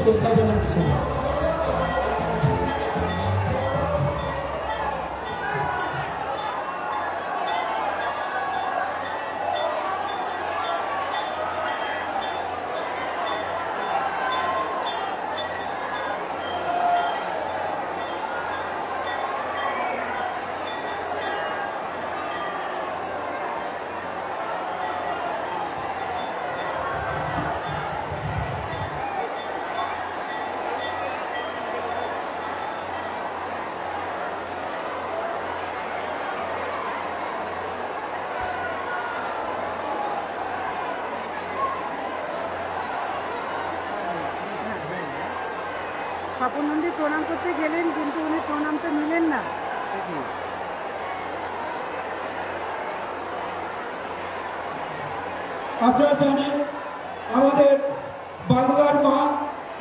শ্রদ্ধা জানাচ্ছি। স্বপন নন্দী প্রণাম করতে গেলেন, কিন্তু উনি প্রণামটা নিলেন না। আপনারা জানেন আমাদের বাংলার মা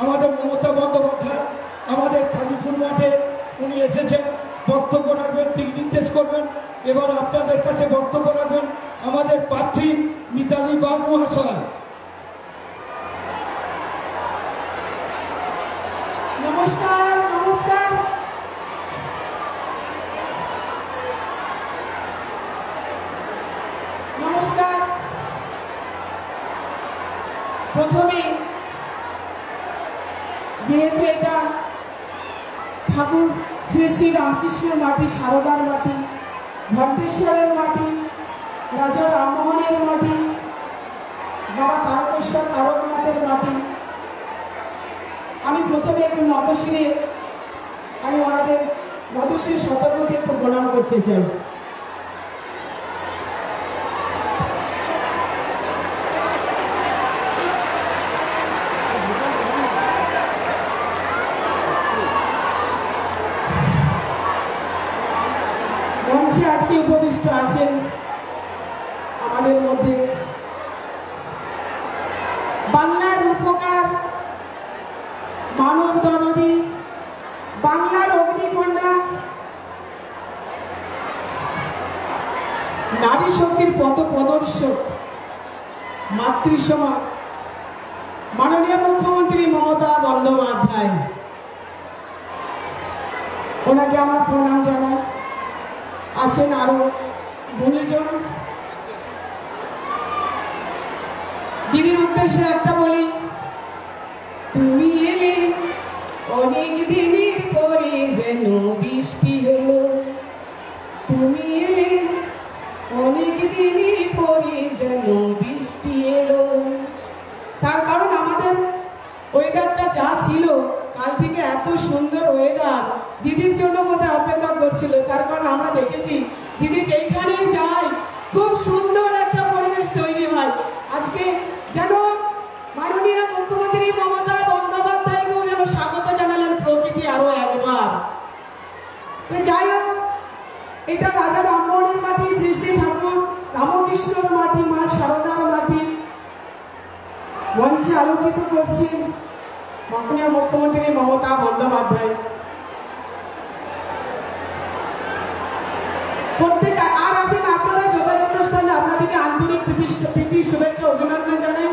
আমাদের মমতা বন্দ্যোপাধ্যায় আমাদের কাজীপুর মাঠে উনি এসেছেন, বক্তব্য রাখবেন, দিক নির্দেশ করবেন। এবার আপনাদের কাছে বক্তব্য রাখবেন আমাদের প্রার্থী মিতালি বাগ মহাশয়। নমস্কার নমস্কার। নমস্কার। প্রথমে যেহেতু এটা ঠাকুর শ্রী শ্রী রামকৃষ্ণের মাটি, সারদার মাটি, ঘণ্টেশ্বরের মাটি, রাজা রামমোহনের মাটি, বাবা তারকেশ্বর তারকনাথের মাটি, আমি প্রথমে একটু নতশিরে আমি ওনাদের নতশির সতর্ককে একটু প্রণাম করতে চাই। মঞ্চে আজকে উপবিষ্ট আছেন আমাদের মধ্যে বাংলার রূপকার, মানব দরদী, বাংলার অগ্নিকন্যা, নারী শক্তির পথ প্রদর্শক, মাতৃসমা মাননীয় মুখ্যমন্ত্রী মমতা বন্দ্যোপাধ্যায়, ওনাকে আমার প্রণাম জানাই। আছেন আরো গুণীজন। দিদির উদ্দেশ্যে একটা বলি, তুমি এলে অনেক দিনের পরে যেন বৃষ্টি হলো, তুমি এলে অনেক দিনের পরে যেন বৃষ্টি এলো। তার কারণ আমাদের ওয়েদারটা যা ছিল, কাল থেকে এত সুন্দর ওয়েদার দিদির জন্য কোথায় অপেক্ষা করছিল। তার কারণ আমরা দেখেছি দিদি যেইখানেই যায় খুব সুন্দর একটা পরিবেশ তৈরি হয়। আজকে যেন মাননীয় মুখ্যমন্ত্রী মমতা বন্দ্যোপাধ্যায়কেও যেন স্বাগত জানালেন প্রকৃতি আরো একবার। তো যাই হোক, এটা রাজা রামমোহনের মাটি, শ্রী শ্রী ঠাকুর রামকৃষ্ণর মাটি, মা সারদার মাটি। মঞ্চে আলোকিত করছেন মাননীয় মুখ্যমন্ত্রী মমতা বন্দ্যোপাধ্যায়। প্রত্যেক আর আছেন আপনারা যথাযথ স্থানে, আপনাদেরকে আন্তরিক প্রীতি শুভেচ্ছা অভিনন্দন জানাই।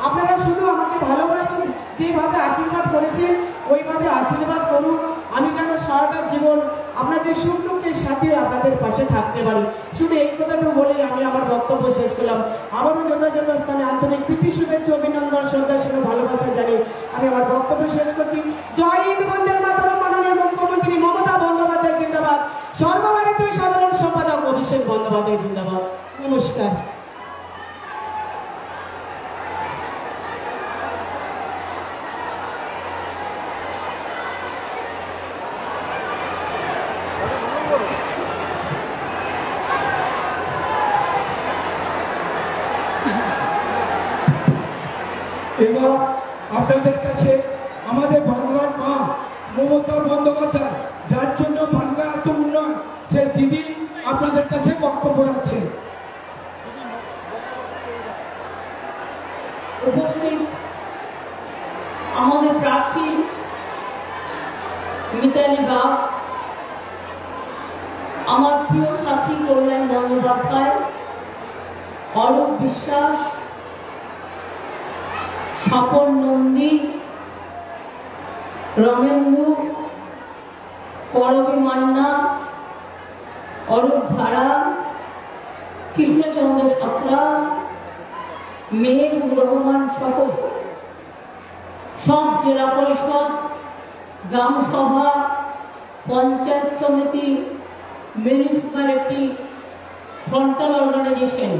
আপনারা শুধু আমাকে ভালোবাসুন, যেভাবে আশীর্বাদ করেছেন ওইভাবে আশীর্বাদ করুন। আমি যেন সারাটা জীবন আপনাদের সুখ দুঃখের সাথে আপনাদের পাশে থাকতে পারি। শুধু এই কথাটা বলেই আমি আমার বক্তব্য শেষ করলাম। আবারও যথাযথ স্থানে আন্তরিক প্রীতি শুভেচ্ছা অভিনন্দন শ্রদ্ধার সঙ্গে ভালোবাসা জানিয়ে আমি আমার বক্তব্য শেষ করছি। জয় হিন্দ, বন্দে মাতরম। মাননীয় মুখ্যমন্ত্রী মমতা বন্দ্যোপাধ্যায় জিন্দাবাদ। সর্বভারতীয় সাধারণ সম্পাদক অভিষেক বন্দ্যোপাধ্যায় জিন্দাবাদ। নমস্কার। এবার আপনাদের কাছে আমাদের বাংলার মা মমতা বন্দ্যোপাধ্যায়, যার জন্য বাংলা এত উন্নয়ন, সে দিদি আপনাদের কাছে বক্তব্য রাখছেন। উপস্থিত আমাদের প্রার্থী মিতালি বাগ, আমার প্রিয় সাথী কল্যাণ বন্দ্যোপাধ্যায়, অরূপ বিশ্বাস, স্বপন নন্দী, রমেন্দু, করবী মান্না, অরূপ ধারা, কৃষ্ণচন্দ্র সাঁতরা, মেহেবুব রহমান সহ সব জেলা পরিষদ, গ্রাম সভা, পঞ্চায়েত সমিতি, মিউনিসিপ্যালিটি, ফ্রন্টাল অর্গানাইজেশন,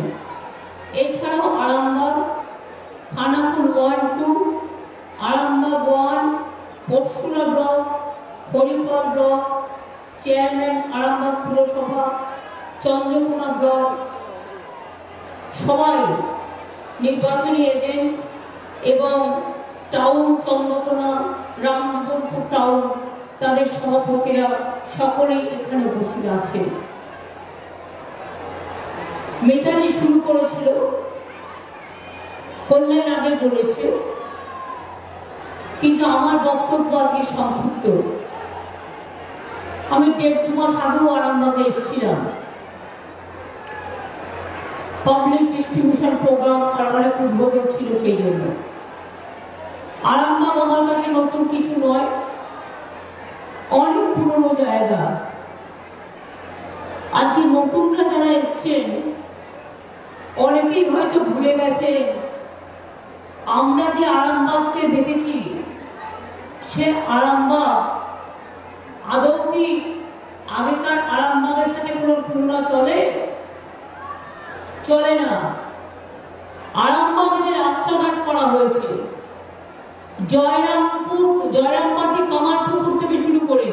এছাড়াও Arambagh, Khanakul 1-2, Arambagh 1, Pursurah block, Haripal block, chairman Arambagh পুরসভা, চন্দ্রকোনা ব্লক, সবাই নির্বাচনী এজেন্ট এবং টাউন চন্দ্রকোনা, রামপুর টাউন, তাদের সভাপতিরা সকলেই এখানে উপস্থিত আছে। মেটালি শুরু করেছিল, কল্যাণ আগে বলেছে, কিন্তু আমার বক্তব্য আজকে সংক্ষিপ্ত। আমি 1.5 মাস আগেও আরামবাগে এসেছিলাম, পাবলিক ডিস্ট্রিবিউশন প্রোগ্রাম আর অনেক উদ্বোধন ছিল, সেই জন্য। আরামবাগ আমার কাছে নতুন কিছু নয়, অনেক পুরনো জায়গা। আজকে নতুনরা যারা এসছেন অনেকেই হয়তো ভুলে গেছে আমরা যে আরামবাগকে দেখেছি, সে আরামবাগ আদৌ কি আগেকার আরামবাগের সাথে কোনো তুলনা চলে? চলে না। আরামবাগে যে রাস্তাঘাট করা হয়েছে, জয়রামবাটি কামারপুকুর থেকে শুরু করে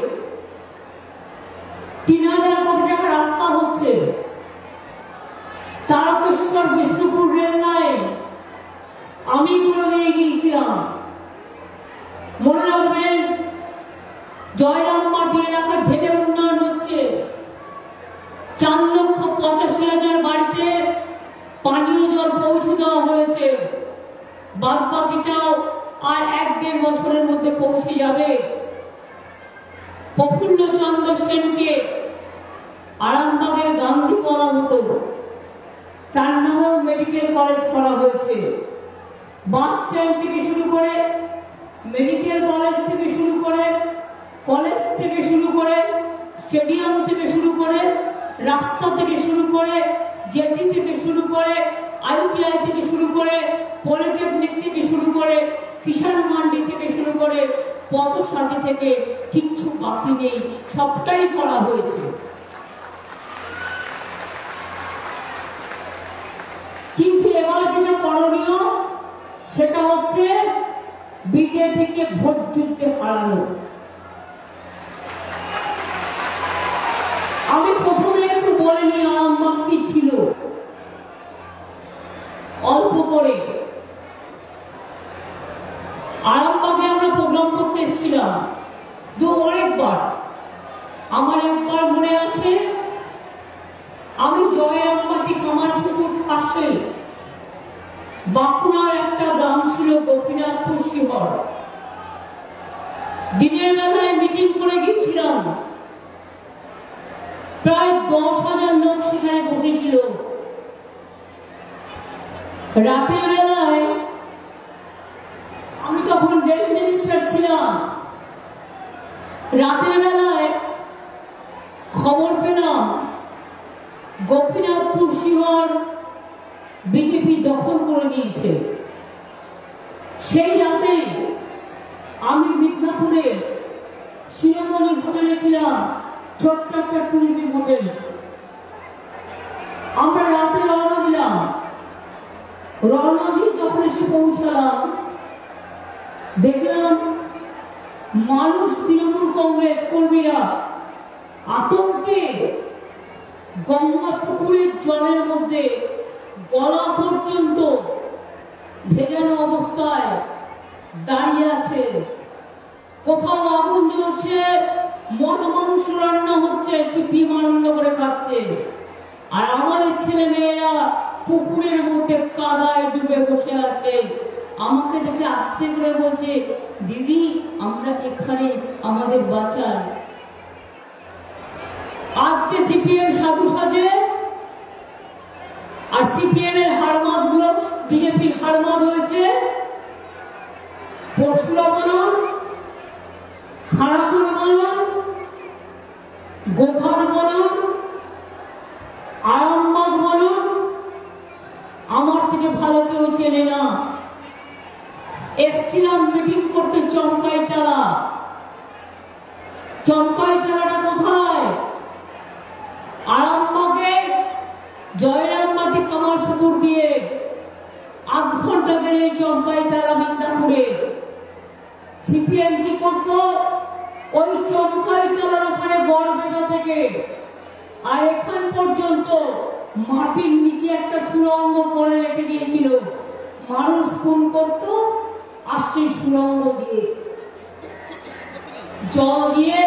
3000 কোটি টাকা রাস্তা হচ্ছে। তারকেশ্বর বিষ্ণুপুর রেল লাইন আমি করে দিয়ে গিয়েছিলাম, মনে রাখবেন। জয়রামবাটি এলাকার ঢেলে উন্নয়ন হচ্ছে, 4,85,000 বাড়িতে পানীয় জল পৌঁছে দেওয়া হয়েছে। বাদ বাকিটাও আর 1-1.5 বছরের মধ্যে পৌঁছে যাবে। প্রফুল্ল চন্দ্র সেনকে আরামবাগের গান্ধী বলা হতো, তার নামেও মেডিকেল কলেজ করা হয়েছে। বাস স্ট্যান্ড থেকে শুরু করে, মেডিকেল কলেজ থেকে শুরু করে, কলেজ থেকে শুরু করে, স্টেডিয়াম থেকে শুরু করে, রাস্তা থেকে শুরু করে, জেটি থেকে শুরু করে, ITI থেকে শুরু করে, পলিটেকনিক থেকে শুরু করে, কিষাণ মান্ডি থেকে শুরু করে, পথসাথী থেকে কিচ্ছু বাকি নেই, সবটাই করা হয়েছে। কিন্তু এবার যেটা করণীয় সেটা হচ্ছে বিজেপিকে ভোট যুদ্ধে হারানো। আমি প্রথমে একটু বলে নিই আরামবাগ কি ছিল, অল্প করে। আরামবাগে আমরা প্রোগ্রাম করতে এসেছিলাম অনেকবার। আমার একবার মনে আছে, আমি জয়রামবাটি কামারপুকুর পাশে বাঁকুড়ার একটা গ্রাম ছিল গোপীনাথপুর শিহর, দিনের বেলায় মিটিং করে গিয়েছিলাম। প্রায় 10,000 লোক সেখানে বসেছিল। রাতের বেলায় আমি তখন ডেট মিনিস্টার ছিলাম। রাতের বেলায় খবর পেলাম গোপীনাথপুর শিহর বিজেপি দখল করে নিয়েছে। সেই রাতে আমি মিদনাপুরে শিরোমণি হোটেলে ছিলাম, ছোট্ট একটা টুরিজম হোটেল। আমরা রাতে রওনা দিলাম। রওনা দিয়ে যখন এসে পৌঁছালাম, দেখলাম মানুষ, তৃণমূল কংগ্রেস কর্মীরা আতঙ্কে গঙ্গা পুকুরের জলের মধ্যে গলা পর্যন্ত ভেজানো অবস্থায় দাঁড়িয়ে আছে। কোথাও আগুন জ্বলছে, মদ মাংস রান্না হচ্ছে, সিপিএম আনন্দ করে খাচ্ছে। আর আমাদের ছেলে মেয়েরা পুকুরের মধ্যে কাদায় ডুবে বসে আছে। আমাকে দেখে আস্তে করে বলছে, দিদি আমরা এখানে, আমাদের বাঁচান। আজ যে সিপিএম সাধু সাজে আর সিপিএম এর হারমাদ গুলো বিজেপির হারমাদ হয়েছে। পরশুরা বলুন, গোঘাট বলুন, আরামবাগ বলুন, আমার থেকে ভালো কেউ চেনে না। এসছিলাম মিটিং করতে চমকাইতলা। চমকাইতলাটা কোথায়? আরামবাগে জয়রামবাটি কামারপুকুর দিয়ে ৮ ঘন্টা গেলে চমকাইতলা মিদনাপুরে। সিপিএম কি করতো? ওই চমকাইতলার ওখানে গড়বেতা থেকে আর এখান পর্যন্ত মাটির নিচে একটা সুড়ঙ্গ করে রেখে দিয়েছিল। মানুষ খুন করত আর সেই সুড়ঙ্গ দিয়ে জল দিয়ে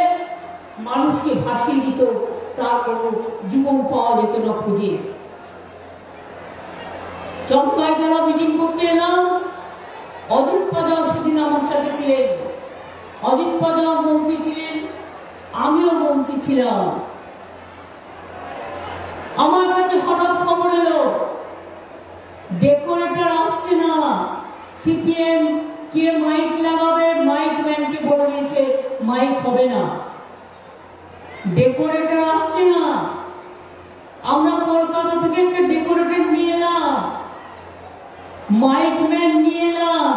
মানুষকে ভাসিয়ে দিত, তার কোনো জীবন পাওয়া যেত না খুঁজে। চমকাইতলা মিটিং করতে এলাম। অজিত পাজাও সেদিন আমার সাথে ছিলেন। অজিত পাজাও মন্ত্রী ছিলেন, আমিও মন্ত্রী ছিলাম। আমার কাছে হঠাৎ খবর এলো ডেকোরেটর আসছে না। সিপিএম কে মাইক লাগাবে, মাইক ম্যানকে বলে দিয়েছে মাইক হবে না, ডেকোরেটর আসছে না। আমরা কলকাতা থেকে একটা ডেকোরেটর নিয়ে এলাম, মাইক ম্যান নিয়ে এলাম।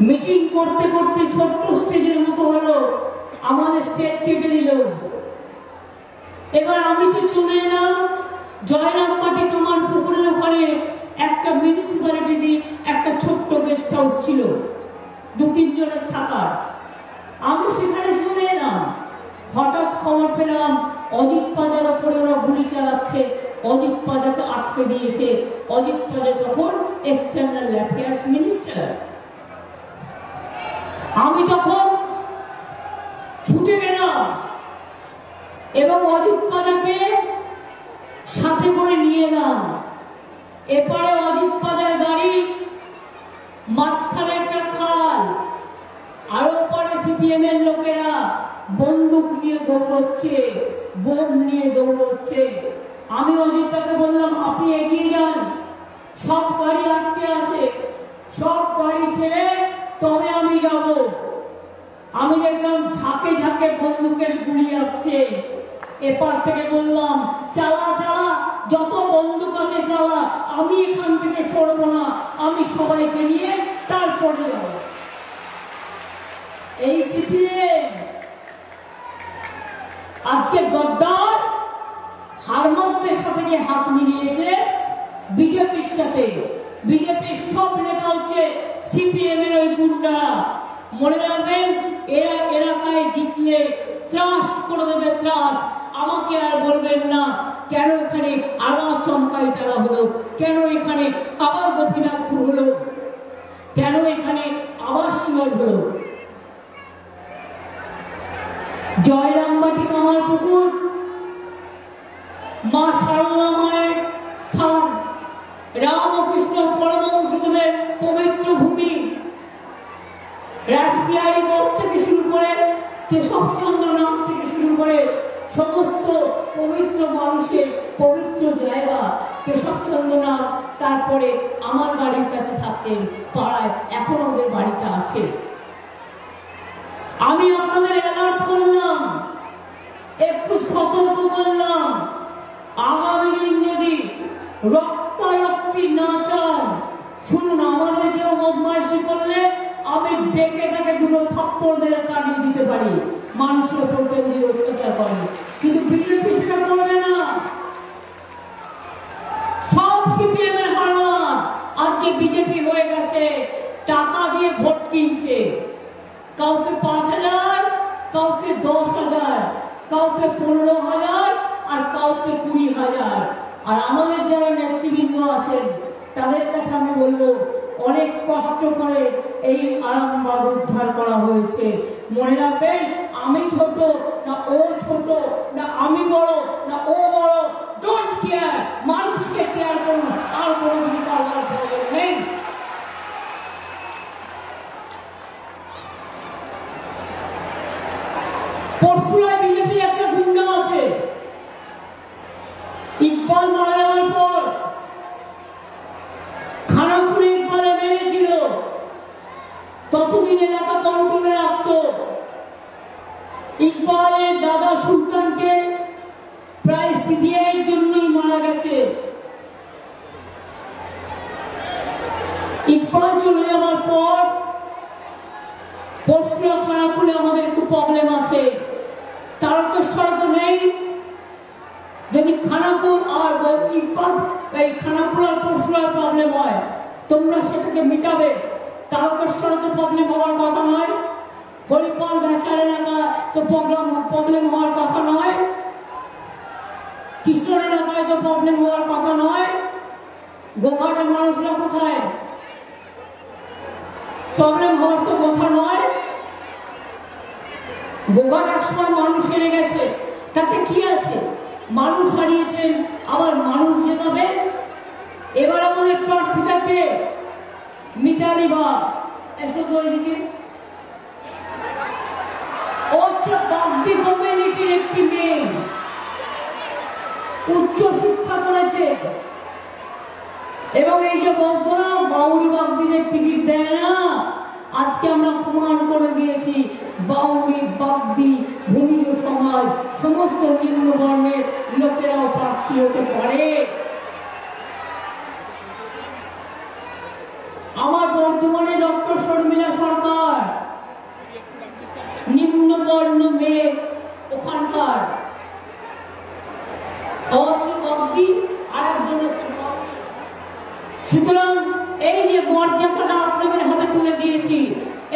মিটিং করতে করতে ছোট্ট স্টেজের মতো হলো, আমাদের স্টেজ কেটে দিল। এবার আমি তো চলে এলাম জয়রামবাটি কামারপুকুরের ওখানে একটা মিউনিসিপ্যালিটি একটা ছোট্ট গেস্ট হাউস ছিল ২-৩ জনের থাকার। আমি সেখানে চলে এলাম। হঠাৎ খবর পেলাম অজিত পাজার ওপরে ওরা গুলি চালাচ্ছে, অজিত পাজাকে আটকে দিয়েছে। অজিত পাজা তখন এক্সটার্নাল অ্যাফেয়ার্স মিনিস্টার। আমি তখন ছুটে গেলাম এবং অজিত পাজাকে সাথে করে নিয়ে এলাম। এপারে অজিত পাজার গাড়ি, মাঝখানে একটা খাল, আর ওপারে সিপিএম এর লোকেরা বন্দুক নিয়ে দৌড়চ্ছে, বোম নিয়ে দৌড়চ্ছে। আমি অজিতদাকে বললাম আপনি এগিয়ে যান, সব গাড়ি আটকে আছে, সব গাড়ি ছেড়ে তবে আমি যাব। আমি দেখলাম ঝাঁকে ঝাঁকে বন্দুকের গুলি আসছে। এপার থেকে বললাম চালা চালা, যত বন্দুক আছে চালা, আমি এখান থেকে সরবো না, আমি সবাইকে নিয়ে তারপরে যাব। এই সিপিএম আজকে গদ্দার হারমাত্রের সাথে গিয়ে হাত মিলিয়েছে বিজেপির সাথে। বিজেপির সব নেতা হচ্ছে সিপিএম এর ওই গুন্ডা। মনে রাখবেন, এরা এলাকায় জিতলে ত্রাস করে দেবে, ত্রাস। আমাকে আর বলবেন না কেন এখানে আবার চমকাইতলা হলো, কেন এখানে আবার গোপীনাথপুর হলো, কেন এখানে আবার শিওর হলো। জয়রামবাটি কামারপুকুর মা সারদা মায়ের স্থান, রামকৃষ্ণ পরমহংসদেবের পবিত্র ভূমি। রাসবিহারী বোস থেকে শুরু করে কেশবচন্দ্র নাম থেকে শুরু করে সমস্ত পবিত্র মানুষের পবিত্র জায়গা কেশবচন্দ্র নাম। তারপরে আমার বাড়ির কাছে থাকতেন পাড়ায়, এখন ওদের বাড়িটা আছে। আমি আপনাদের অ্যালার্ট করলাম, একটু সতর্ক করলাম, আগামী দিন যদি রক্তারক্তি না চান, শুনুন, আমাদের কেউ বদমাইশি করলে আমি ডেকে তাকে দুটো থাপ্পড় মেরে কাটিয়ে দিতে পারি, মানুষের উপর তেমনি অত্যাচার করে, কিন্তু বিজেপি সেটা করবে না। সব সিপিএম এর হারমান আজকে বিজেপি হয়ে গেছে, টাকা দিয়ে ভোট কিনছে। কাউকে ৫,০০০, কাউকে ১০,০০০, কাউকে ১৫,০০০ আর কাউকে ২০,০০০। আর আমাদের যারা নেতৃবৃন্দ আছেন তাদের কাছে আমি বলবো, অনেক কষ্ট করে এই আরামবাগ উদ্ধার করা হয়েছে। মনে রাখবেন, আমি ছোট না ও ছোট, না আমি বড় না ও বড়, ডোন্ট কেয়ার, মানুষকে কেয়ার করুন, আর কোনো কিছু করার প্রয়োজন নেই। পরশুরায় বিজেপি একটা গুন্ডা আছে, ইকবাল মারা যাওয়ার পর খানাকুলে ইকবালে মেরেছিল, ততদিন এলাকা কন্ট্রোলে রাখত। ইকবালের দাদা পর পরশুরা খানাকুলে আমাদের একটু প্রবলেম আছে, তারকেশ্বরে তো নেই। যদি খানাকুল আর এই খানাকুল আর পরশুরার প্রবলেম হয়, তোমরা সেটাকে মেটাবে। তারকেশ্বরে তো প্রবলেম হওয়ার কথা নয়, হরিপাল বেচার এলাকা তো প্রবলেম হওয়ার কথা নয়, কৃষ্ণর এলাকায় তো প্রবলেম হওয়ার কথা নয়। গোঘাটের মানুষরা কোথায়? প্রবলেম হওয়ার তো কথা নয়। গোঘাট একসময় মানুষ হেরে গেছে, তাতে কি আছে? মানুষ হারিয়েছেন, আবার মানুষ জেতাবে। এবার আমাদের প্রার্থীটাকে মিতালি বা এসো তো ওইদিকে, হচ্ছে বাগদি কমিউনিটির একটি মেয়ে, উচ্চ শিক্ষা করেছে, এবং এই যে বলতো না বাউরি বাগদিদের টিকিট দেয় না, আজকে আমরা প্রমাণ করে দিয়েছি বাউরি বাগদি ভূমিজ সমাজ সমস্ত নিম্ন বর্ণের লোকেরাও প্রার্থী হতে পারে। আমার বর্তমানে ডক্টর শর্মিলা সরকার নিম্ন বর্ণ মেয়ে, ওখানকার হচ্ছে বাগদি, আর একজন হচ্ছে বাউরি। সুতরাং এই যে মর্যাদাটা আপনাদের হাতে তুলে দিয়েছি,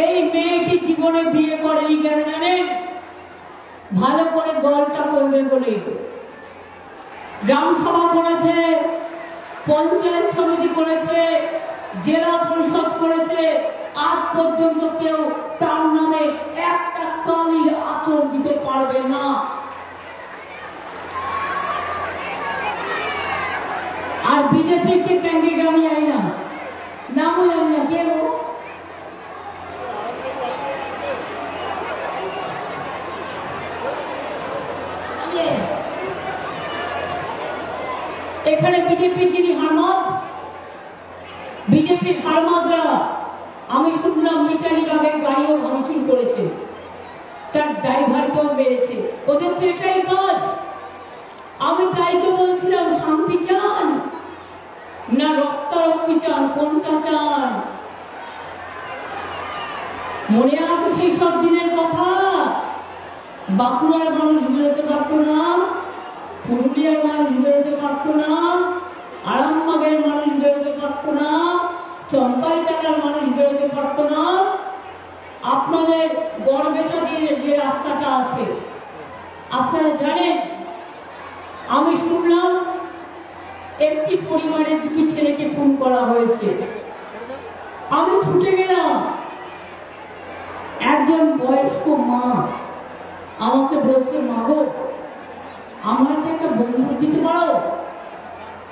এই মেয়েটি জীবনে বিয়ে করেনি কেন জানেন? ভালো করে দলটা করবে বলে। গ্রাম সভা করেছে, পঞ্চায়েত সমিতি করেছে, জেলা পরিষদ করেছে, আজ পর্যন্ত কেউ তার নামে একটা কালির আঁচড় দিতে পারবে না। আর বিজেপির কে ক্যান্ডিডেট আমি জানি না, নামও জানি না কে গো। এখানে বিজেপির যিনি হারমাদ, বিজেপির হারমাদরা আমি শুনলাম মিতালি বাগের গাড়িও ভাঙচুর করেছে, তার ড্রাইভারকেও মেরেছে। ওদের তো এটাই কাজ। আমি তাই তো বলছিলাম, শান্তি চান না রক্তারক্তি চান, কোনটা চান? মনে আছে সেই সব দিনের কথা? বাঁকুড়ার মানুষ বেরোতে পারতো না, পুরুলিয়ার মানুষ বেরোতে পারতো না, আরামবাগের মানুষ বেরোতে পারতো না, চমকাই টাকার মানুষ বেরোতে পারতো না। আপনাদের গড়বেতা দিয়ে যে রাস্তাটা আছে আপনারা জানেন, আমি শুনলাম একটি পরিবারের দুটি ছেলেকে খুন করা হয়েছে। আমি ছুটে গেলাম, একজন বয়স্ক মা আমাকে বলছে, মা গো আমাকে একটা বন্দুক দিতে পারো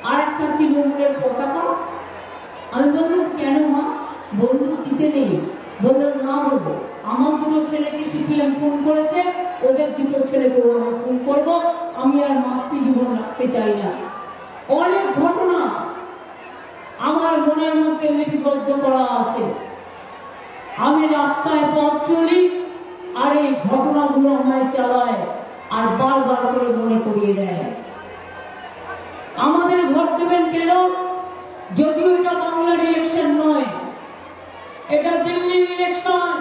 আর একটা তৃণমূলের পতাকা? আমি বললাম কেন মা, বন্দুক দিতে নেই? বললাম না বলবো, আমার দুটো ছেলেকে সিপিএম খুন করেছে, ওদের দুটো ছেলেকেও আমি খুন করবো, আমি আর মাতৃজীবন রাখতে চাই না। অনেক ঘটনা আমার মনের মধ্যে লিপিবদ্ধ করা আছে। আমি রাস্তায় পথ চলি আর এই ঘটনাগুলো আমায় চালায় আর বারবার করে মনে করিয়ে দেয়। আমাদের ভোট দেবেন কেন? যদিও এটা বাংলার ইলেকশন নয়, এটা দিল্লির ইলেকশন।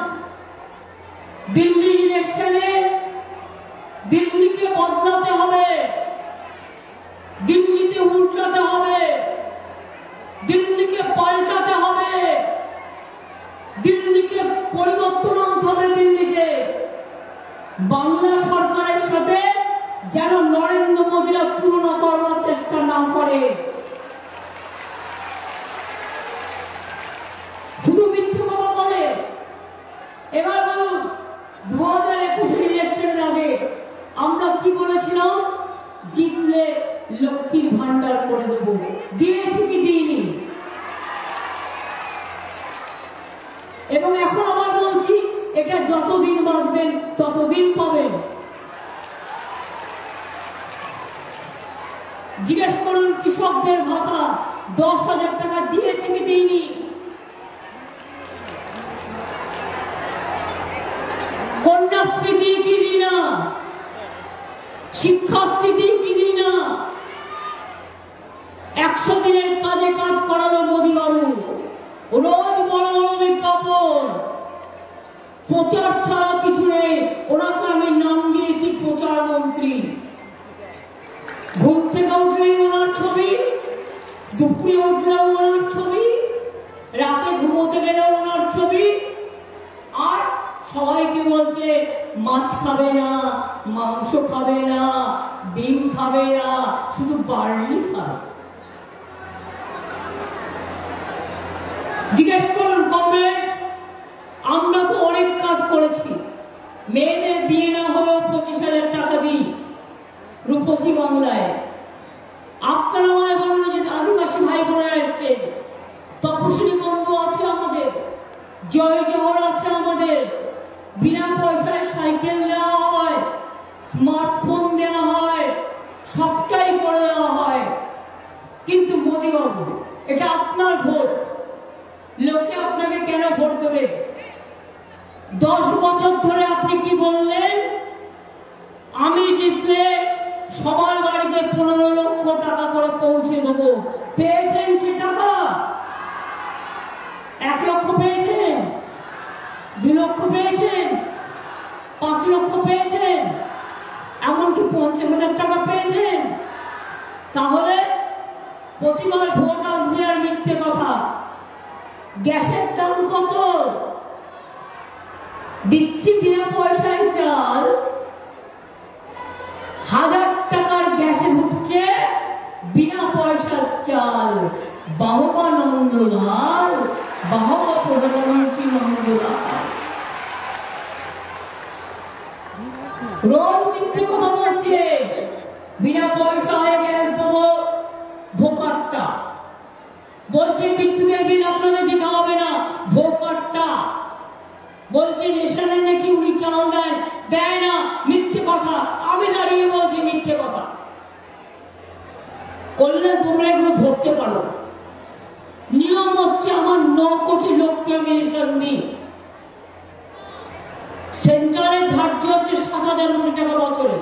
দিল্লির ইলেকশনে দিল্লিকে বদলাতে হবে, দিল্লিতে উল্টাতে হবে, দিল্লিকে পাল্টাতে হবে, দিল্লিকে পরিবর্তন আনতে হবে। দিল্লিতে বাংলা সরকারের সাথে যেন নরেন্দ্র মোদীরা তুলনা করার চেষ্টা না করে। শুধু মিথ্যে কথা বলে। এবার বলুন, 2021 ইলেকশনের আগে আমরা কি বলেছিলাম? জিতলে লক্ষ্মীর ভান্ডার করে দেব। দিয়েছি কি দিইনি? এবং এখন আবার বলছি, এটা যতদিন বাঁচবেন ততদিন পাবেন। জিজ্ঞেস করুন কৃষকদের ভাতা 10,000 টাকা দিয়েছে কি দিইনি? কন্যাশ্রী দিয়ে কি দিই না? শিক্ষাশ্রী দিয়ে কি দিই না? 100 দিনের কাজে কাজ করালো মোদী বাবু। রোজ বড় বড় বিজ্ঞাপন, প্রচার ছাড়া কিছু নেই। ওনাকে আমি নাম দিয়েছি প্রচার মন্ত্রী। ঘুম থেকে উঠলেই ওনার ছবি, দুপুরে উঠলেও ওনার ছবি, রাতে ঘুমোতে গেলেও ওনার ছবি। আর সবাইকে বলছে মাছ খাবে না, মাংস খাবে না, ডিম খাবে না, শুধু বার্লি খাবে। জিজ্ঞেস করুন কমরেড, আমরা তো অনেক কাজ করেছি। মেয়েদের বিয়ে না হলেও 25,000 টাকা দিই রূপসী বাংলায়। আপনারা আমায় বলুন যে আদিবাসী ভাই বোনেরা এসছেন, তপশিলি বন্ধু আছে আমাদের, জয় জহর আছে আমাদের, বিনা পয়সায় সাইকেল দেওয়া হয়, স্মার্টফোন দেওয়া হয়, সবটাই করে দেওয়া হয়। কিন্তু মোদিবাবু, এটা আপনার ভোট, লোকে আপনাকে কেন ভোট দেবে? 10 বছর ধরে আপনি কি বললেন? আমি জিতলে সবার বাড়িতে 15 লক্ষ টাকা করে পৌঁছে দেবো। পেয়েছেন সে টাকা? 1 লক্ষ পেয়েছেন? 2 লক্ষ পেয়েছেন? 5 লক্ষ পেয়েছেন? এমনকি 50,000 টাকা পেয়েছেন? তাহলে প্রতিবার ভোট আসবে আর মিথ্যে কথা। গ্যাসের দাম কত? দিচ্ছি বিনা পয়সায় চাল, 1000 টাকার গ্যাসে ঢুকছে বিনা পয়সার চাল। বাহবা নন্দলাল, বাহবা প্রধানমন্ত্রী নন্দলাল। রোজ মিথ্যে কথা বলছে, বিনা পয়সায় গ্যাস দেবো। ভোকারটা বলছে বিদ্যুতের বিল আপনাদের দিতে হবে না, ভোকারটা বলছে রেশনের নাকি উনি চাল দেন, দেয় না, মিথ্যে কথা। আমি দাঁড়িয়ে বলছি মিথ্যে কথা। করলে তোমরা এগুলো ধরতে পারো। নিয়ম হচ্ছে আমার 9 কোটি লোককে আমি রেশন দিই। সেন্ট্রালের ধার্য হচ্ছে 7,000 কোটি টাকা বছরে,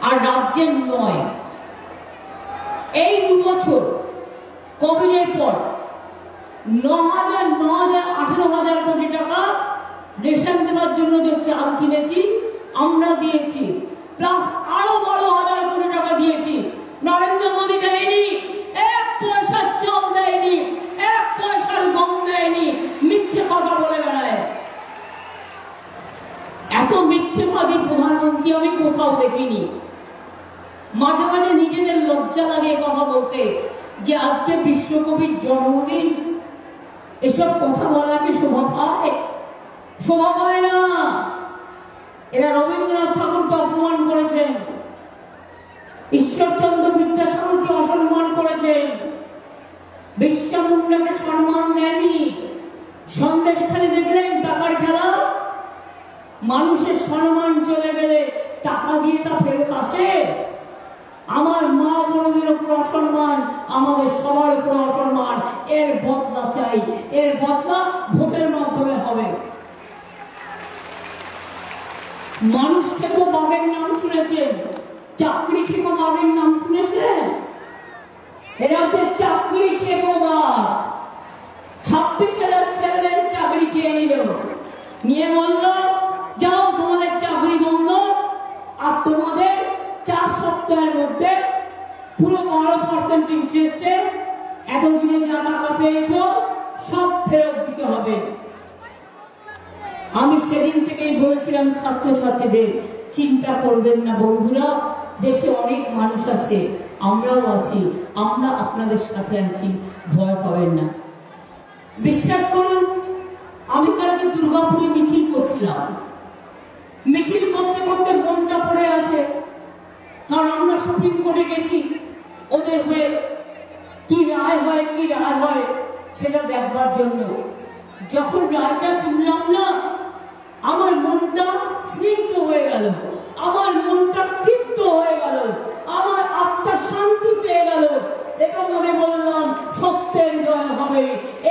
আর রাজ্যের 9। এই 2 বছর কোভিডের পর 18,000 কোটি টাকা রেশন দেওয়ার জন্য যে চাল কিনেছি আমরা দিয়েছি, প্লাস আরো 12,000 কোটি টাকা দিয়েছি। নরেন্দ্র মোদী দেয়নি, 1 পয়সার চাল দেয়নি, 1 পয়সার গম দেয়নি, মিথ্যে কথা বলে বেড়ায়। এত মিথ্যেবাদী প্রধানমন্ত্রী আমি কোথাও দেখিনি। মাঝে মাঝে নিজেদের লজ্জা লাগে কথা বলতে, যে আজকে বিশ্বকবির জন্মদিন, এসব কথা বলা কি শোভা পায়? শোভা পায় না। এরা রবীন্দ্রনাথ ঠাকুরকে অপমান করেছেন, ঈশ্বরচন্দ্র বিদ্যাসাগরকে অসম্মান করেছেন, বিরসা মুন্ডাকে সম্মান দেয়নি। সন্দেশখালি দেখলেন টাকার খেলা। মানুষের সম্মান চলে গেলে টাকা দিয়ে তা ফেরত আসে? আমার মা বোনদের উপর অসম্মান, আমাদের সবার উপর অসম্মান। এর বদলা চাই, এর বদলা ভোটের মাধ্যমে হবে। মানুষ খেকো বাঘের নাম শুনেছেন, চাকরি খেকো বাঘের নাম শুনেছেন? এরা হচ্ছে চাকরি খেকো বাঘ। 26,000 ছেলেদের চাকরি খেয়ে নিল, নিয়ে বলল যাও তোমাদের চাকরি বন্ধ, আর তোমাদের 4 সপ্তাহের মধ্যে পুরো 12% ইন্টারেস্টে এতদিনে যা টাকা পেয়েছ সব ফেরত দিতে হবে। আমি সেদিন থেকেই বলেছিলাম ছাত্রছাত্রীদের, চিন্তা করবেন না বন্ধুরা, দেশে অনেক মানুষ আছে, আমরাও আছি, আমরা আপনাদের সাথে আছি, ভয় পাবেন না। বিশ্বাস করুন, আমি কালকে দুর্গাপুরে মিছিল করছিলাম। মিছিল করতে করতে মনটা পড়ে আছে, কারণ আমরা সুপ্রিম কোর্টে গেছি, ওদের হয়ে কি রায় হয় কি রায় হয় সেটা দেখবার জন্য। যখন রায়টা শুনলাম না, আমার মনটা স্নিগ্ধ হয়ে গেল, আমার মনটা তৃপ্ত হয়ে গেল, আমার আত্মা শান্তি পেয়ে গেল। এবং আমি বললাম সত্যের জয় হবে।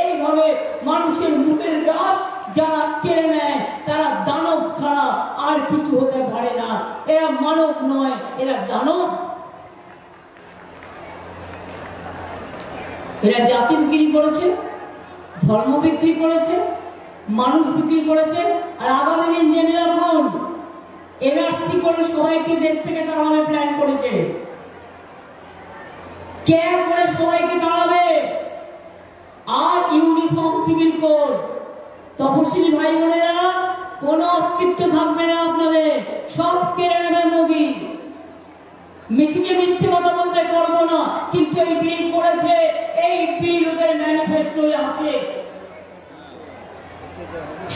এইভাবে মানুষের মুখের রাত যারা কেড়ে নেয় তারা দানব ছাড়া আর কিছু হতে পারে না। এরা মানব নয়, এরা দানব। এরা জাতিরগিরি করেছে, ধর্ম বিক্রি করেছে, মানুষ বিক্রি করেছে। আর আগামী দিন জেনে রাখুন, এনআরসি করে সবাইকে দেশ থেকে তাড়াবে প্ল্যান করেছে। কে করে সবাইকে তাড়াবে? আর ইউনিফর্ম সিভিল কোড, তপশিলি ভাই বোনেরা কোনো অস্তিত্ব থাকবে না আপনাদের, সব কেড়ে নেবে মোদী। মিটিংয়ে মিথ্যে কথা বলতে পারবো না, কিন্তু এই বিল করেছে, এই বিল ওদের ম্যানিফেস্টোয় আছে।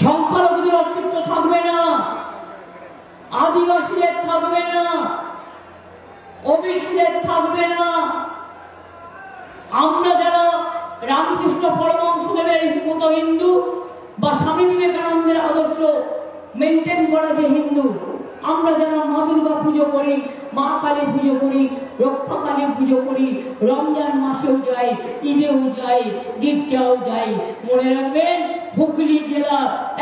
সংখ্যালঘুদের অস্তিত্ব থাকবে না, আদিবাসীদের থাকবে না, ওবিসিদের থাকবে না। আমরা যারা রামকৃষ্ণ পরমহংসদেবের মতো হিন্দু বা স্বামী বিবেকানন্দের আদর্শ মেনটেন করা যে হিন্দু, আমরা যারা মা দুর্গা পুজো করি, মা কালী পুজো করি, রক্ষা কালী পুজো করি, রমজান মাসেও যাই, ঈদেও যাই, গির্জাও যাই, মনে রাখবেন হুগলি জেলা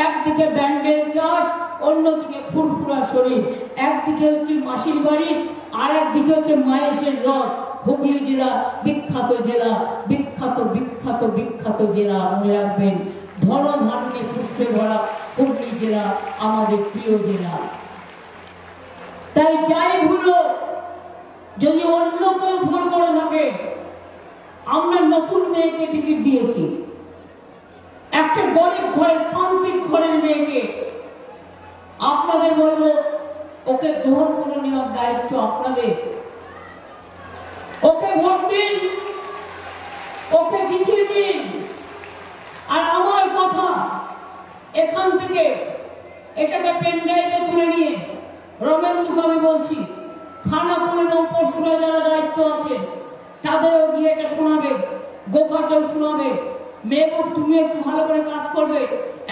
একদিকে ব্যান্ডেল চার্চ, অন্যদিকে ফুরফুরা শরীর, একদিকে হচ্ছে মাসির বাড়ি, আর একদিকে হচ্ছে মায়েশের রথ। হুগলি জেলা বিখ্যাত জেলা, বিখ্যাত বিখ্যাত বিখ্যাত জেলা, মনে রাখবেন ধনধান্যে পুষ্পে ভরা হুগলি জেলা আমাদের প্রিয় জেলা। তাই যাই ভুলো, যদি অন্য কেউ ভুল করে থাকে, আমরা নতুন মেয়েকে টিকিট দিয়েছি, একটা গরিব ঘরের প্রান্তিক ঘরের মেয়েকে। আপনাদের বলবো, ওকে গ্রহণ করে নেওয়ার দায়িত্ব আপনাদের। ওকে ভোট দিন, ওকে জিতিয়ে দিন। আর আমার কথা, এখান থেকে এটাকে পেন ড্রাইভে তুলে নিয়ে রমেন্দ্রকে আমি বলছি, খানাপুর এবং পরশুরা যারা দায়িত্ব আছে তাদেরও গিয়ে এটা শোনাবে, গোঘাটেও শোনাবে। মেয়েও তুমি একটু ভালো করে কাজ করবে,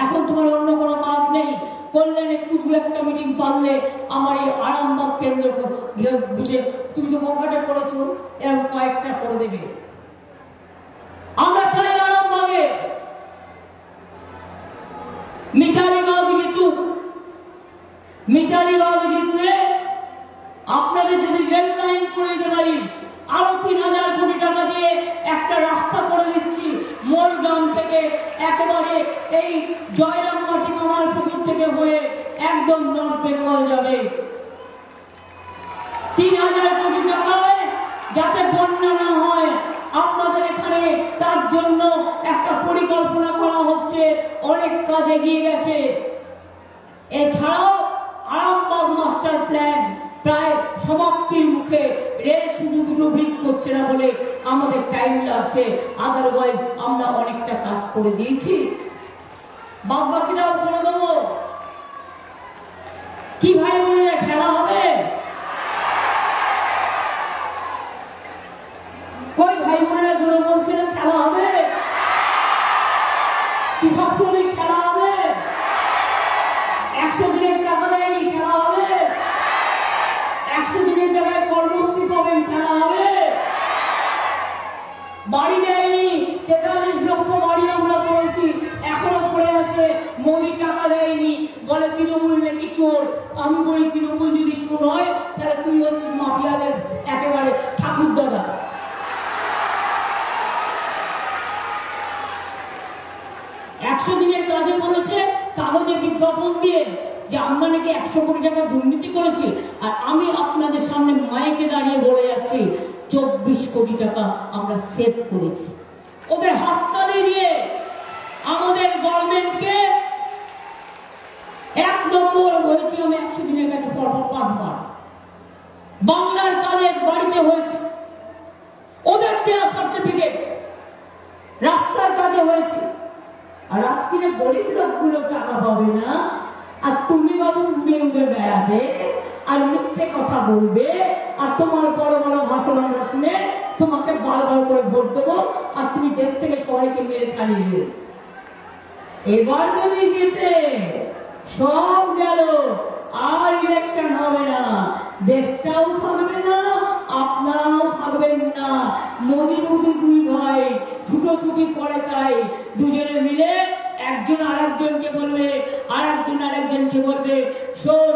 এখন তোমার অন্য কোনো কাজ নেই, করলেন একটু দু একটা মিটিং পারলে আমার এই আরামবাগ কেন্দ্র তুমি তো গোঘাটে করেছো, এরকম কয়েকটা করে দেবে। আমরা চাই আরামবাগে মিতালি বাগ জিতুক। মিতালি বাগ জিতলে আপনাদের যদি রেল লাইন করে দিতে পারি, আরো 3000 কোটি টাকা দিয়ে একটা রাস্তা করে দিচ্ছি, মোরগ্রাম থেকে একেবারে এই জয়রামবাটি কামালপুকুর থেকে হয়ে একদম নর্থ বেঙ্গল যাবে। 3000 কোটি টাকায় যাতে বন্যা না হয় আপনাদের এখানে, তার জন্য একটা পরিকল্পনা করা হচ্ছে, অনেক কাজ এগিয়ে গেছে। এছাড়াও আরামবাগ মাস্টার প্ল্যান প্রায় সমাপ্তির মুখে, রেল শুধু দুটো ব্রিজ করছে না বলে আমাদের টাইম লাগছে, আদারওয়াইজ আমরা অনেকটা কাজ করে দিয়েছি, বাদ বাকিটাও করে দেবো। কি ভাই বোনেরা, খেলা হবে? কই ভাই বোনেরা জোরে বলছে না খেলা হবে? কৃষক শ্রমিক খেলা হবে? 100 দিনের টাকা দেয়নি, খেলা হবে? 100 দিনের জায়গায় কর্মশ্রী পাবেন, খেলা হবে? বাড়ি দেয়নি, 43 লক্ষ বাড়ি আমরা করেছি, এখনো পড়ে আছে, মোদি টাকা দেয়নি, বলে তৃণমূল নাকি চোর। আমি বলি, তৃণমূল যদি চোর হয় তাহলে তুই হচ্ছিস মাফিয়াদের একেবারে ঠাকুর দাদা। 100 দিনের কাজে বলেছে কাগজে বিজ্ঞাপন দিয়ে যে আমরা নাকি 100 কোটি টাকা দুর্নীতি করেছি, আর আমি আপনাদের সামনে মাইকে দাঁড়িয়ে বলে যাচ্ছি 24 কোটি টাকা আমরা সেভ করেছি। ওদের হাততালি দিয়ে আমাদের গভর্নমেন্টকে 1 নম্বর হয়েছে। আমি 100 দিনের কাছে পরপর 5 বার বাংলার কাজে বাড়িতে হয়েছে, ওদের দেওয়া সার্টিফিকেট রাস্তার কাজে হয়েছে। আর আজকে গরিব লোকগুলো টাকা পাবে না, আর তুমি বাবু উড়ে উড়ে বেড়াবে আর মিথ্যে কথা বলবে, আর তোমার বড় বড় ভাষণ আমরা শুনে তোমাকে বারবার করে ভোট দেবো, আর তুমি দেশ থেকে সবাইকে মেরে ছাড়িয়ে দেবে। এবার যদি জিতে সব গেল, আর ইলেকশন হবে না, দেশটাও থাকবে না, আপনারাও থাকবেন না। মোদি মোদি 2 ভাই ছুটোছুটি করে, তাই দুজনে মিলে একজন আরেকজনকে বলবে, আরেকজন আরেকজনকে বলবে, শোন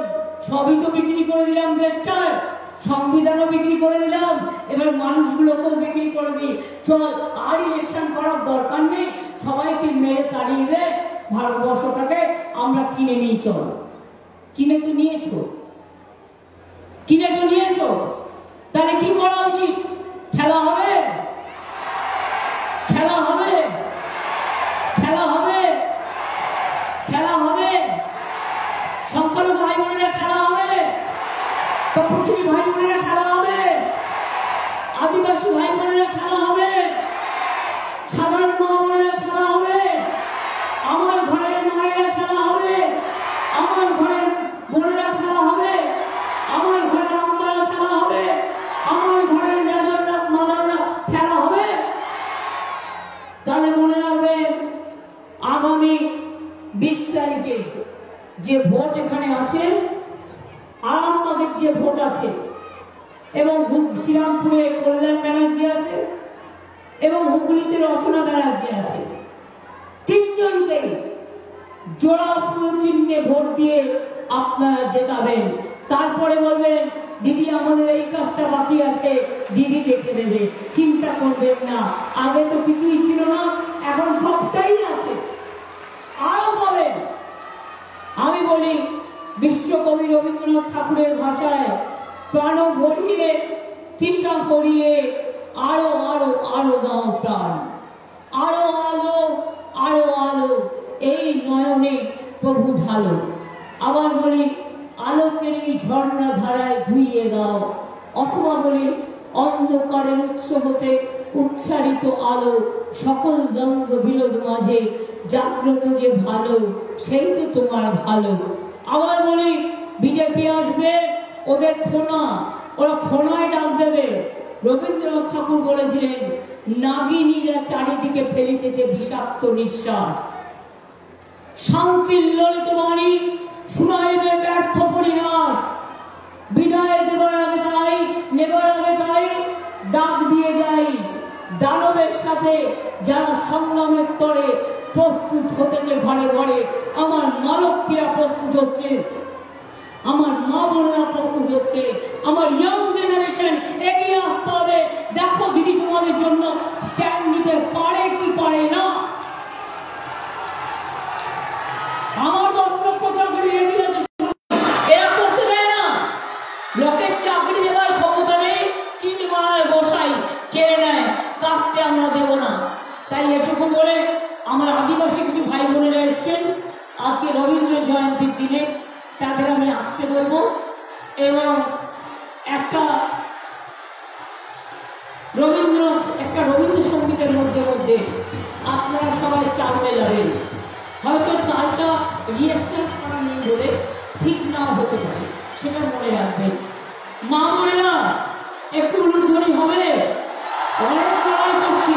সবই তো বিক্রি করে দিলাম দেশটার, সংবিধানও বিক্রি করে দিলাম, এবার মানুষগুলোকেও বিক্রি করে দিই। চল, আর ইলেকশন করার দরকার নেই, সবাইকে মেরে তাড়িয়ে দে, ভারতবর্ষটাকে আমরা কিনে নিই। চল, কিনে তো নিয়েছো, কিনে তো নিয়েছো, তাহলে কি করা উচিত? খেলা হবে, খেলা হবে, খেলা হবে, খেলা হবে। সংখ্যালঘু ভাই বোনেরা খেলা হবে, তপশিলি ভাই বোনেরা খেলা হবে, আদিবাসী ভাই বোনেরা খেলা হবে, সাধারণ মা বোনেরা খেলা হবে, আমার ঘরের মায়েরা খেলা হবে, আমার ঘরের বোনেরা খেলা হবে, আমার ঘরের আম্মারা খেলা হবে, আমার ঘরের দাদারা মাদাররা খেলা হবে। তাহলে মনে রাখবেন, আগামী 20 তারিখে যে ভোট এখানে আছে, আরামবাগের যে ভোট আছে, এবং শ্রীরামপুরে কল্যাণ ব্যানার্জি আছে, এবং হুগলিতে রচনা ব্যানার্জি আছে, তিনজনকে জোড়া ফুল চিহ্নে ভোট দিয়ে আপনারা জেতাবেন। তারপরে বলবেন, দিদি আমাদের এই কাজটা বাকি আছে, দিদি দেখে দেবে, চিন্তা করবেন না, আগে তো কিছুই ছিল না, এখন সবটাই আছে, আরো পাবেন। আমি বলি, বিশ্বকবি রবীন্দ্রনাথ ঠাকুরের ভাষায়, প্রাণ ভরিয়ে তৃষা করিয়ে আরো আরো আরো দাও প্রাণ, আরো আলো আরো আলো এই নয়নে প্রভু ঢালো। আবার বলি, আলোকের এই ঝর্ণা ধারায় ধুইয়ে দাও। অথবা বলি, অন্ধকারের উৎস হতে উচ্চারিত আলো, সকল দ্বন্দ্ব বিরোধ মাঝে জাগ্রত যে ভালো, সেই তো তোমার ভালো। আবার বলি, বিজেপি আসবে, ওদের ফোনা, ওরা ফোনায় ডাক দেবে। রবীন্দ্রনাথ ঠাকুর বলেছিলেন, নাগিনীরা চারিদিকে ফেলিতেছে বিষাক্ত নিঃশ্বাস, শান্তির ললিত বাণী শুনাইবে ব্যর্থ পরিহাস। বিদায় দেবার আগে তাই, নেবার আগে তাই ডাক দিয়ে যাই, দানবের সাথে যারা সংগ্রামের তরে প্রস্তুত হতেছে ঘরে ঘরে, আমার মানবীরা প্রস্তুত হচ্ছে, আমার মা বোনেরা প্রস্তুত হচ্ছে, আমার ইয়াং জেনারেশন এগিয়ে আসতে হবে। দেখো দিদি তোমাদের জন্য স্ট্যান্ড নিতে পারে কি পারে না। আমার 10 লক্ষ চাকরি রেডি আছে, এরা করতে দেয় না। লোকের চাকরি দেওয়ার ক্ষমতা নেই, কিন্তু মায়ের গোসাই কেড়ে নেয়, কাটতে আমরা দেব না। তাই এটুকু বলে, আমার আদিবাসী কিছু ভাই বোনেরা এসছেন আজকে রবীন্দ্র জয়ন্তীর দিনে, তাদের আমি আসতে বলবো, এবং একটা রবীন্দ্রসঙ্গীতের মধ্যে মধ্যে আপনারা সবাই তাল মেলাবেন। হয়তো তালটা রিহার্সাল করা নেই বলে ঠিক নাও হতে পারে, সেটা মনে রাখবেন। মা বোনেরা একটু উলুধ্বনি হবে, অনেক লড়াই করছি।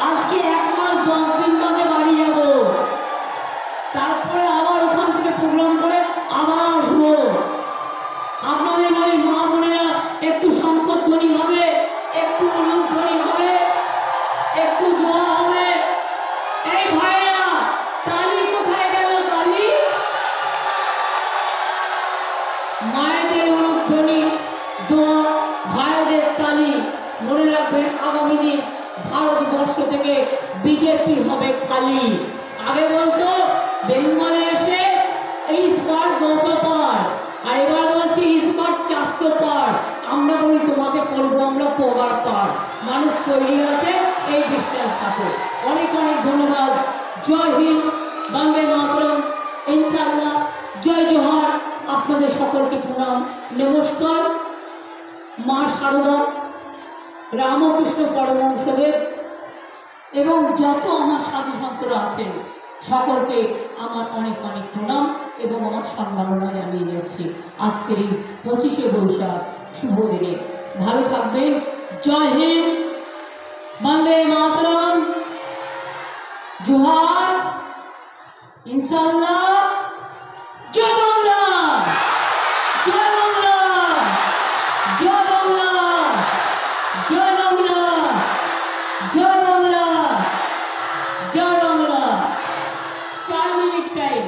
আজকে 1 মাস 10 দিন বাদে বাড়ি যাব, তারপরে আবার ওখান থেকে প্রোগ্রাম করে আবার আসবো। আপনাদের বাড়ির মা বোনেরা একটু শঙ্করধ্বনি হবে, একটু উলুধ্বনি হবে, একটু দোয়া হবে। এই ভাইরা, তালি কোথায় গেল? তালি মায়েদের উলুধ্বনি, দোয়া, ভাইদের তালি। মনে রাখবেন, আগামী দিন ভারতবর্ষ থেকে বিজেপি হবে খালি। আগে বলতো বেঙ্গলে এসে इस बार 200 पार, আর এবার বলছি इस बार 400 पार। আমরা বলি তোমাকে করবো আমরা পগার পার। মানুষ তৈরি আছে এই বিশ্বাস থাকে। অনেক অনেক ধন্যবাদ। জয় হিন্দ, বন্দে মাতরম, ইনশাআল্লাহ, জয় জোহার। আপনাদের সকলকে প্রণাম, নমস্কার। মা শারদা, রামকৃষ্ণ পরমহংসদেব এবং যত আমার সাধু সন্তরা আছেন সকলকে আমার অনেক অনেক প্রণাম এবং আমার সম্মাননা জানিয়ে যাচ্ছি আজকের এই 25শে বৈশাখ শুভ দিনে। ভালো থাকবেন। জয় হিন্দ, বন্দে মাতরম, জোহার, ইনশাআল্লাহ। জয় বাংলা, জয় বাংলা, জয় বাংলা, জয় বাংলা, জয় বাংলা, জয় বাংলা। 4 minute time.